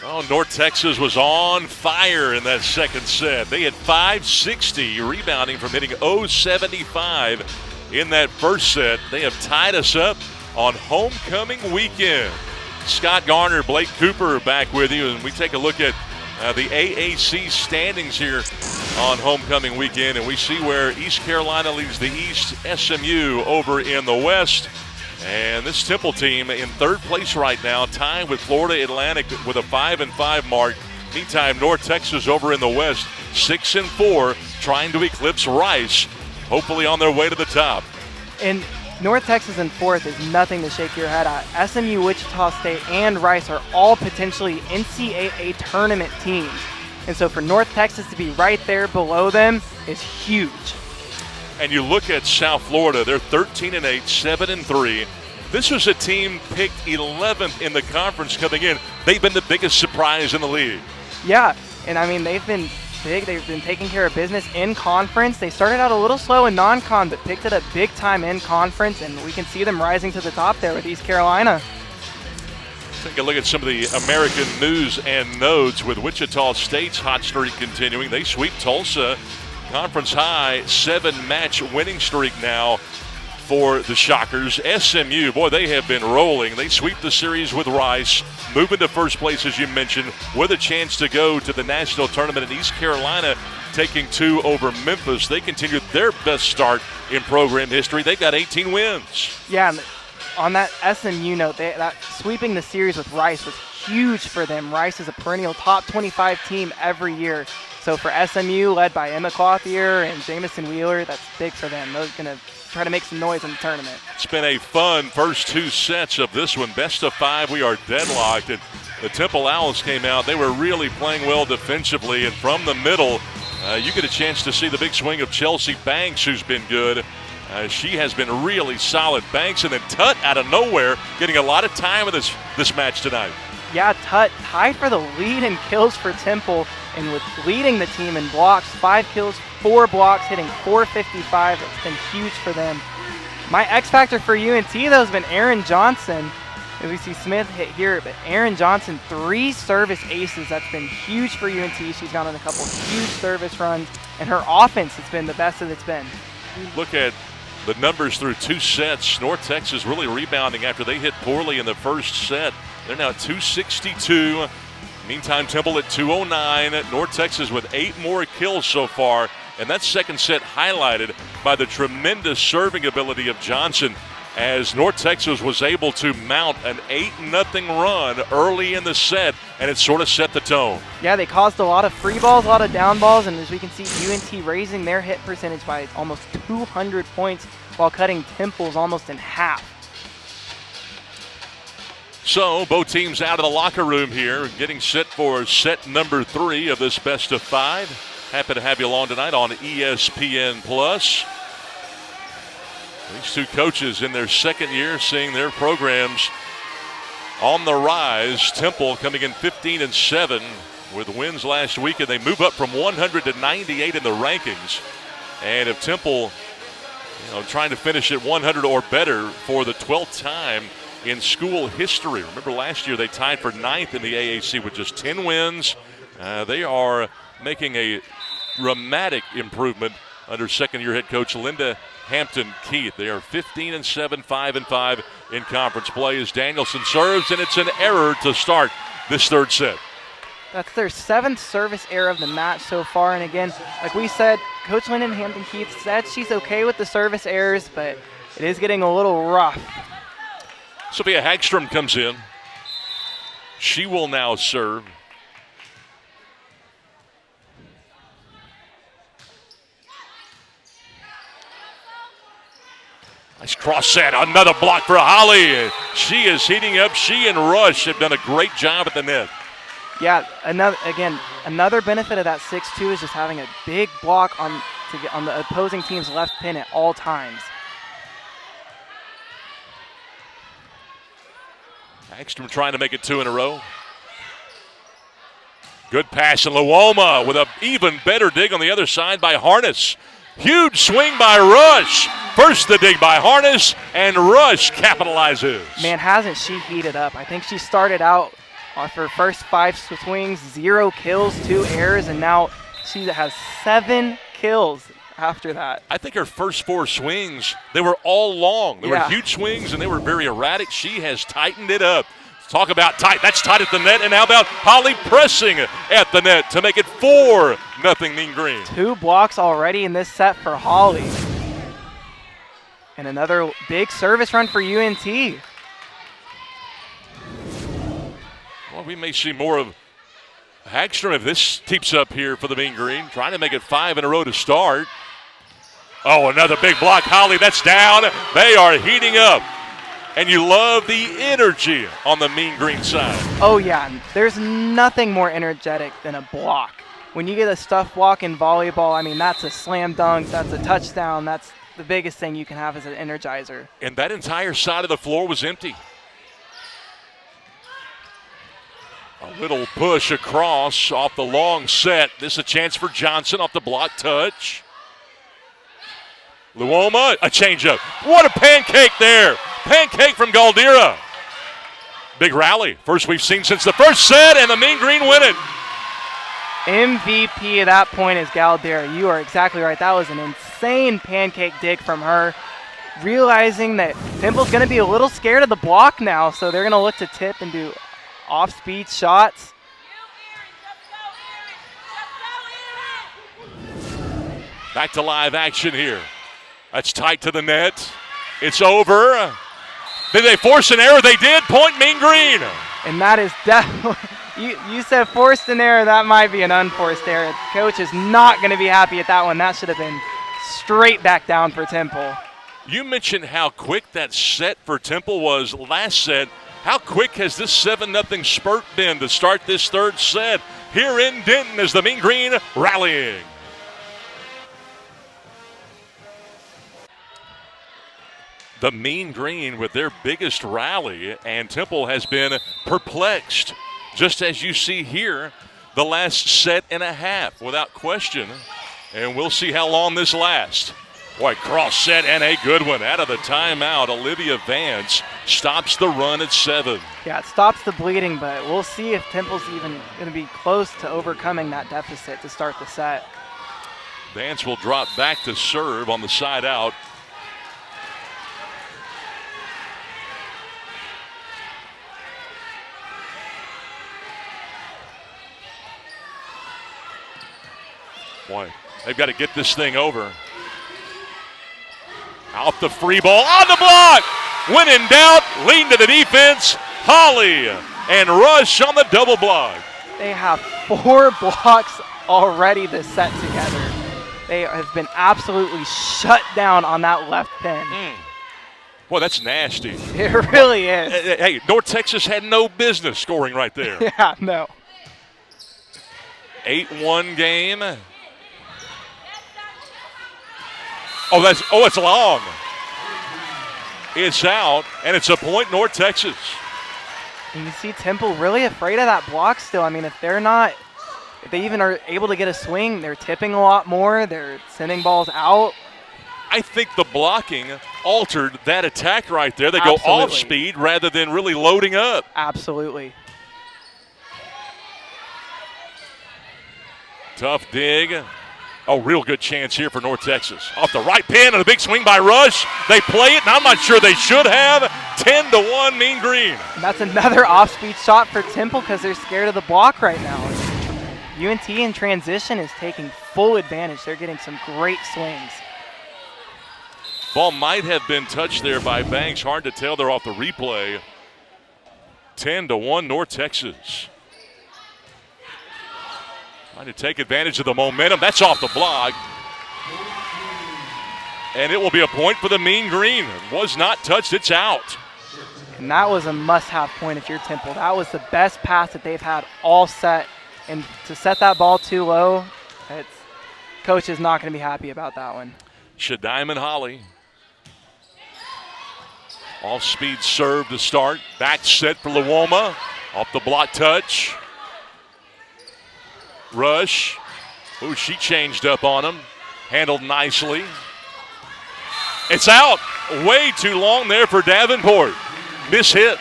Oh, North Texas was on fire in that second set. They had 560 rebounding from hitting 075 in that first set. They have tied us up on homecoming weekend. Scott Garner, Blake Cooper back with you, and we take a look at the AAC standings here on homecoming weekend, and we see where East Carolina leads the East, SMU over in the West. And this Temple team in third place right now, tied with Florida Atlantic with a 5-5 mark. Meantime, North Texas over in the West, 6-4, trying to eclipse Rice, hopefully on their way to the top. And North Texas in fourth is nothing to shake your head at. SMU, Wichita State, and Rice are all potentially NCAA tournament teams. And so for North Texas to be right there below them is huge. And you look at South Florida, they're 13-8, 7-3. This was a team picked 11th in the conference coming in. They've been the biggest surprise in the league. Yeah, and I mean, they've been big. They've been taking care of business in conference. They started out a little slow in non-con, but picked it up big time in conference, and we can see them rising to the top there with East Carolina. Take a look at some of the American news and notes with Wichita State's hot streak continuing. They sweep Tulsa. Conference high 7-match winning streak now for the Shockers. SMU, boy, they have been rolling. They sweep the series with Rice, move into first place, as you mentioned, with a chance to go to the national tournament in East Carolina, taking 2 over Memphis. They continued their best start in program history. They got 18 wins. Yeah, on that SMU note, that sweeping the series with Rice was huge for them. Rice is a perennial top 25 team every year. So for SMU, led by Emma Clothier and Jamison Wheeler, that's big for them. They're going to try to make some noise in the tournament. It's been a fun first 2 sets of this one. Best of 5, we are deadlocked. And the Temple Owls came out. They were really playing well defensively. And from the middle, you get a chance to see the big swing of Chelsea Banks, who's been good. She has been really solid. Banks and then Tutt out of nowhere, getting a lot of time in this match tonight. Yeah, Tutt tied for the lead in kills for Temple, and with leading the team in blocks, 5 kills, 4 blocks, hitting .455. It's been huge for them. My X factor for UNT, though, has been Aaron Johnson. As we see Smith hit here, but Aaron Johnson, 3 service aces. That's been huge for UNT. She's gone on a couple huge service runs, and her offense has been the best that it's been. Look at the numbers through 2 sets. North Texas really rebounding after they hit poorly in the first set. They're now at 262. Meantime, Temple at 209. North Texas with 8 more kills so far. And that second set highlighted by the tremendous serving ability of Johnson, as North Texas was able to mount an 8-0 run early in the set, and it sort of set the tone. Yeah, they caused a lot of free balls, a lot of down balls, and as we can see, UNT raising their hit percentage by almost 200 points while cutting Temple's almost in half. So both teams out of the locker room here, getting set for set number 3 of this best of 5. Happy to have you along tonight on ESPN+. These 2 coaches in their second year, seeing their programs on the rise. Temple coming in 15-7 with wins last week, and they move up from 100 to 98 in the rankings. And if Temple, trying to finish at 100 or better for the 12th time in school history. Remember last year they tied for 9th in the AAC with just 10 wins. They are making a dramatic improvement under second-year head coach Linda Hampton-Keith. They are 15-7, 5-5 in conference play as Danielson serves, and it's an error to start this third set. That's their 7th service error of the match so far. And again, like we said, Coach Linda Hampton-Keith said she's okay with the service errors, but it is getting a little rough. Sophia Hagstrom comes in. She will now serve. Nice cross set, another block for Holly. She is heating up. She and Rush have done a great job at the net. Yeah, another benefit of that 6-2 is just having a big block on the opposing team's left pin at all times. Hagstrom trying to make it 2 in a row. Good pass, and Luoma with an even better dig on the other side by Harness. Huge swing by Rush. First the dig by Harness, and Rush capitalizes. Man, hasn't she heated up? I think she started out Off her first 5 swings, 0 kills, 2 errors, and now she has 7 kills after that. I think her first 4 swings, they were all long. They were huge swings, and they were very erratic. She has tightened it up. Talk about tight. That's tight at the net. And how about Holly pressing at the net to make it 4-0 Mean Green. 2 blocks already in this set for Holly. And another big service run for UNT. Well, we may see more of Hagstrom if this keeps up here for the Mean Green. Trying to make it 5 in a row to start. Oh, another big block. Holly, that's down. They are heating up. And you love the energy on the Mean Green side. Oh, yeah. There's nothing more energetic than a block. When you get a stuff block in volleyball, I mean, that's a slam dunk, that's a touchdown, that's the biggest thing you can have as an energizer. And that entire side of the floor was empty. A little push across off the long set. This is a chance for Johnson off the block touch. Luoma, a changeup. What a pancake there. Pancake from Galdera. Big rally. First we've seen since the first set, and the Mean Green win it. MVP at that point is Galdera. You are exactly right. That was an insane pancake dig from her. Realizing that Temple's going to be a little scared of the block now, so they're going to look to tip and do off-speed shots. Back to live action here. That's tight to the net. It's over. Did they force an error? They did. Point Mean Green. And that is definitely, you said forced an error. That might be an unforced error. Coach is not going to be happy at that one. That should have been straight back down for Temple. You mentioned how quick that set for Temple was last set. How quick has this 7-0 spurt been to start this third set? Here in Denton is the Mean Green rallying. The Mean Green with their biggest rally, and Temple has been perplexed, just as you see here, the last set and a half, without question. And we'll see how long this lasts. Boy, cross set and a good one. Out of the timeout, Olivia Vance stops the run at 7. Yeah, it stops the bleeding, but we'll see if Temple's even going to be close to overcoming that deficit to start the set. Vance will drop back to serve on the side out. Boy, they've got to get this thing over. Out the free ball, on the block. When in doubt, lean to the defense. Holly and Rush on the double block. They have 4 blocks already this set together. They have been absolutely shut down on that left pin. Boy, that's nasty. It really is. Hey, North Texas had no business scoring right there. Yeah, no. 8-1 game. It's long. It's out, and it's a point North Texas. And you see Temple really afraid of that block still. I mean, if they even are able to get a swing, they're tipping a lot more. They're sending balls out. I think the blocking altered that attack right there. They go off speed rather than really loading up. Absolutely. Tough dig. Oh, real good chance here for North Texas. Off the right pin and a big swing by Rush. They play it, and I'm not sure they should have. 10-1 Mean Green. And that's another off-speed shot for Temple because they're scared of the block right now. UNT in transition is taking full advantage. They're getting some great swings. Ball might have been touched there by Banks. Hard to tell. They're off the replay. 10-1 North Texas. Trying to take advantage of the momentum. That's off the block. And it will be a point for the Mean Green. It was not touched. It's out. And that was a must-have point if you're Temple. That was the best pass that they've had all set. And to set that ball too low, coach is not going to be happy about that one. Shadiman Holly. Off-speed serve to start. Back set for Luoma. Off the block touch. Rush. Ooh, she changed up on him. Handled nicely. It's out. Way too long there for Davenport. Miss hit.